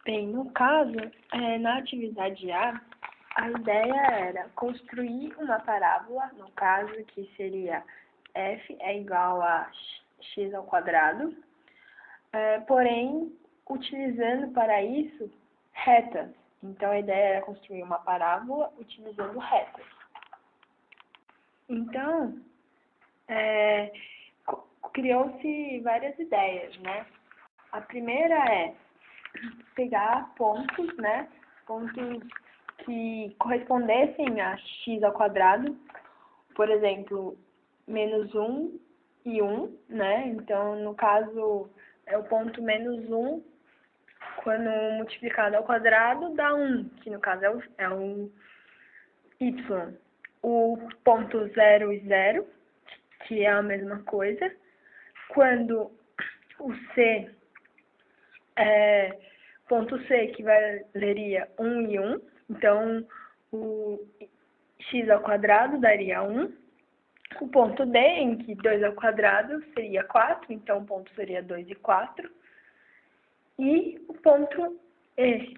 Bem, no caso, na atividade a ideia era construir uma parábola, no caso, que seria f é igual a x ao quadrado, porém, utilizando para isso retas. Então, a ideia era construir uma parábola utilizando retas. Então, criou-se várias ideias, né? A primeira é pegar pontos, né? Pontos que correspondessem a x ao quadrado, por exemplo, menos 1 e 1, né? Então, no caso, é o ponto menos 1, quando multiplicado ao quadrado, dá 1, que no caso é o y. O ponto 0 e 0, que é a mesma coisa. Quando o c ponto C que valeria 1 e 1, então o x ao quadrado daria 1. O ponto D, em que 2 ao quadrado seria 4, então o ponto seria 2 e 4. E o ponto E,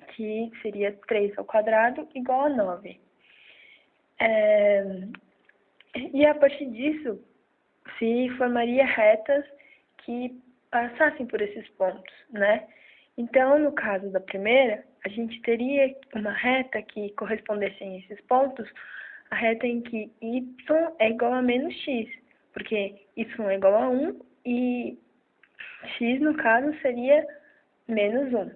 que seria 3 ao quadrado igual a 9. E a partir disso, se formaria retas que passassem por esses pontos, né? Então, no caso da primeira, a gente teria uma reta que correspondesse a esses pontos, a reta em que y é igual a menos x, porque y é igual a 1 e x, no caso, seria menos 1.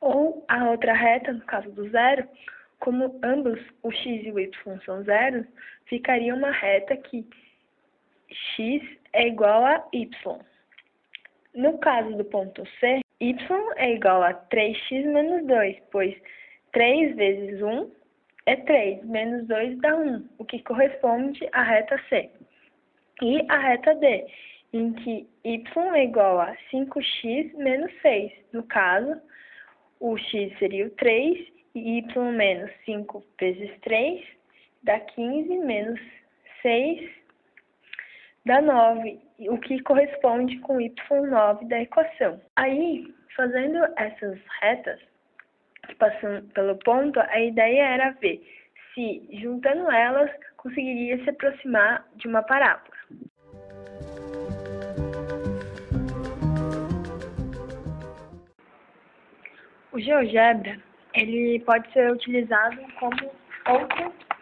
Ou a outra reta, no caso do zero, como ambos, o x e o y são zeros, ficaria uma reta que x é igual a y. No caso do ponto C, y é igual a 3x menos 2, pois 3 vezes 1 é 3, menos 2 dá 1, o que corresponde à reta C. E a reta D, em que y é igual a 5x menos 6. No caso, o x seria o 3, e y menos 5 vezes 3 dá 15, menos 6 dá 9, o que corresponde com y9 da equação. Aí, fazendo essas retas, que passam pelo ponto, a ideia era ver se, juntando elas, conseguiria se aproximar de uma parábola. O GeoGebra, ele pode ser utilizado como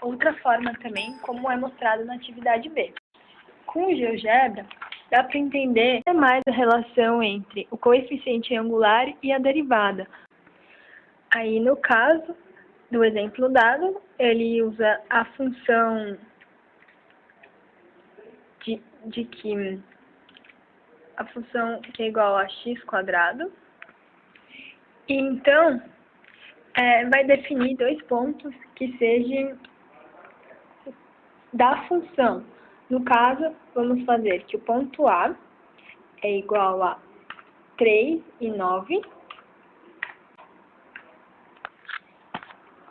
outra forma também, como é mostrado na atividade B. Com o GeoGebra, dá para entender mais a relação entre o coeficiente angular e a derivada. Aí, no caso do exemplo dado, ele usa a função a função que é igual a x². E então, vai definir dois pontos que sejam da função. No caso, vamos fazer que o ponto A é igual a 3 e 9.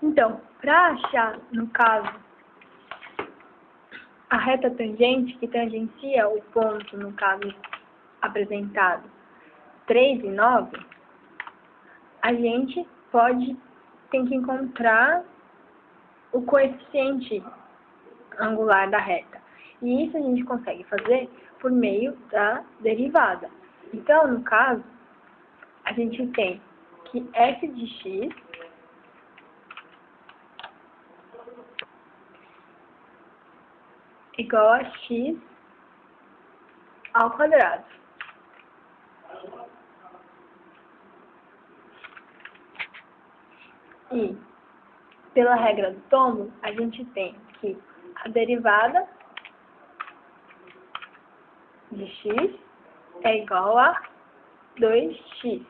Então, para achar, no caso, a reta tangente que tangencia o ponto, no caso apresentado 3 e 9, a gente tem que encontrar o coeficiente angular da reta. E isso a gente consegue fazer por meio da derivada. Então, no caso, a gente tem que f de x igual a x ao quadrado. E, pela regra do tombo, a gente tem que a derivada de x é igual a 2x.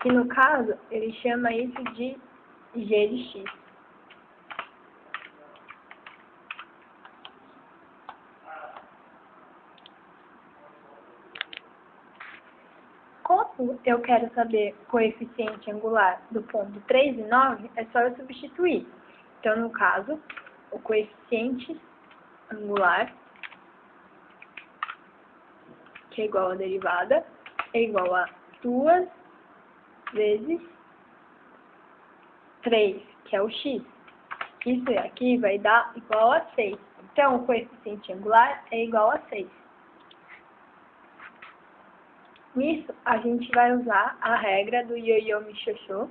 Que, no caso, ele chama isso de g de x. Como eu quero saber o coeficiente angular do ponto 3 e 9, é só eu substituir. Então, no caso, o coeficiente angular, que é igual à derivada, é igual a 2 vezes 3, que é o x. Isso aqui vai dar igual a 6. Então, o coeficiente angular é igual a 6. Nisso, a gente vai usar a regra do ioiô michiochô.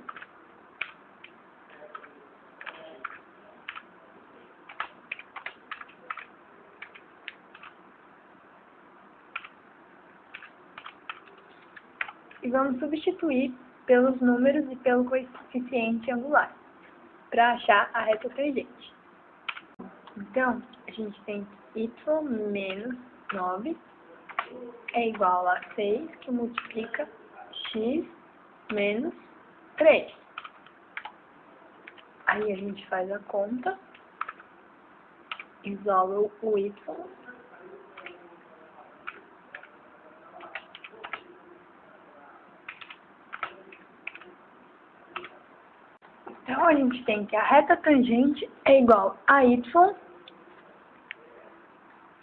E vamos substituir pelos números e pelo coeficiente angular para achar a reta tangente. Então, a gente tem que y menos 9 é igual a 6, que multiplica x menos 3. Aí a gente faz a conta, isola o y, então a gente tem que a reta tangente é igual a y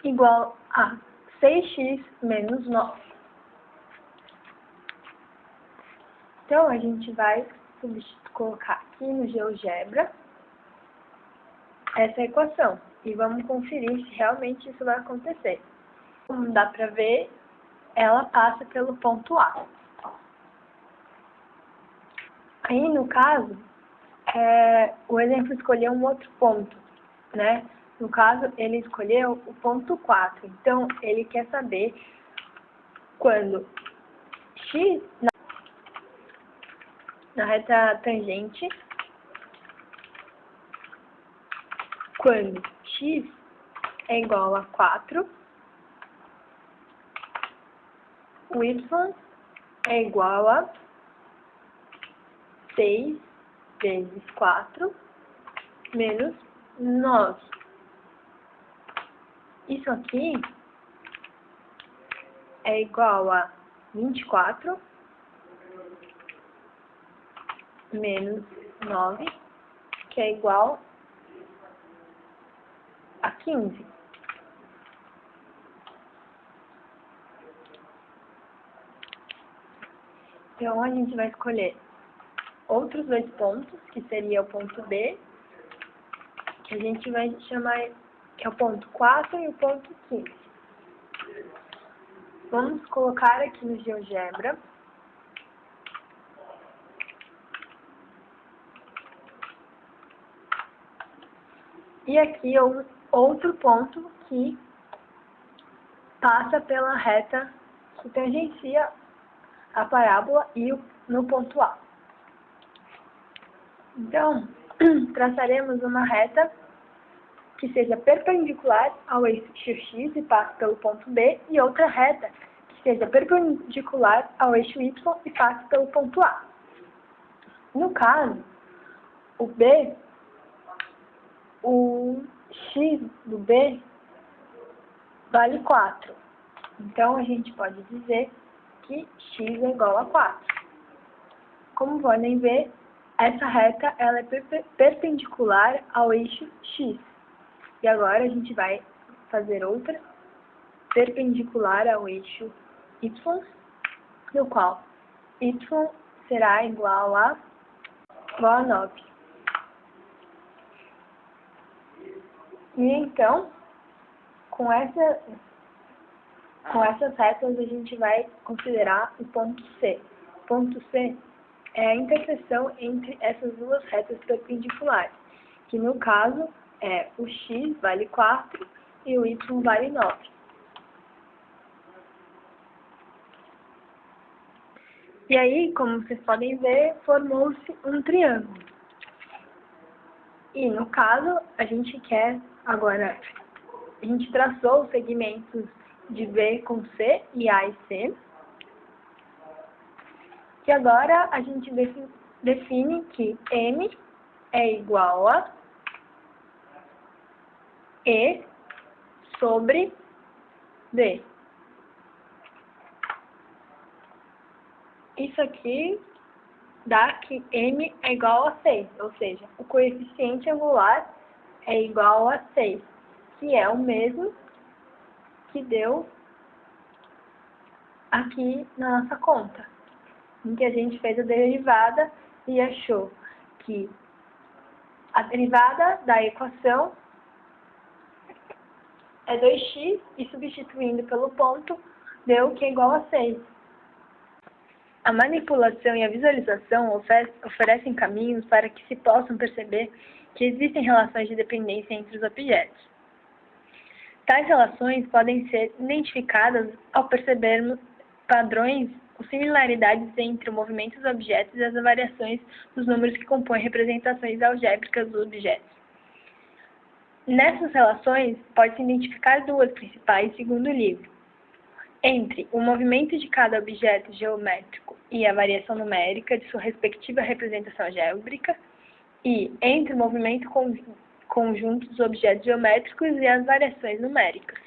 igual a 6x menos 9. Então, a gente vai colocar aqui no GeoGebra essa equação e vamos conferir se realmente isso vai acontecer. Como dá para ver, ela passa pelo ponto A. Aí, no caso, o exemplo escolheu um outro ponto, né? No caso, ele escolheu o ponto 4. Então, ele quer saber quando x na reta tangente, quando x é igual a 4, o y é igual a 6 vezes 4 menos 9. Isso aqui é igual a 24 menos 9, que é igual a 15. Então, a gente vai escolher outros dois pontos, que seria o ponto B, que a gente vai chamar, que é o ponto 4 e o ponto 15. Vamos colocar aqui no GeoGebra. E aqui outro ponto que passa pela reta que tangencia a parábola e no ponto A. Então, traçaremos uma reta que seja perpendicular ao eixo x e passe pelo ponto B, e outra reta que seja perpendicular ao eixo y e passe pelo ponto A. No caso, o x do B vale 4. Então, a gente pode dizer que x é igual a 4. Como podem ver, essa reta ela é perpendicular ao eixo x. E agora a gente vai fazer outra perpendicular ao eixo y, no qual y será igual a 9. E então, com essas retas, a gente vai considerar o ponto C. O ponto C é a interseção entre essas duas retas perpendiculares, que no caso é o x vale 4 e o y vale 9. E aí, como vocês podem ver, formou-se um triângulo. E no caso, a gente traçou os segmentos de B com C e A e C. E agora a gente define que M é igual a E sobre D. Isso aqui dá que M é igual a 6, ou seja, o coeficiente angular é igual a 6, que é o mesmo que deu aqui na nossa conta. em que a gente fez a derivada e achou que a derivada da equação é 2x e substituindo pelo ponto deu que é igual a 6. A manipulação e a visualização oferecem caminhos para que se possam perceber que existem relações de dependência entre os objetos. Tais relações podem ser identificadas ao percebermos padrões ou similaridades entre o movimento dos objetos e as variações dos números que compõem representações algébricas dos objetos. Nessas relações, pode-se identificar duas principais, segundo o livro: entre o movimento de cada objeto geométrico e a variação numérica de sua respectiva representação algébrica, e entre o movimento conjunto dos objetos geométricos e as variações numéricas.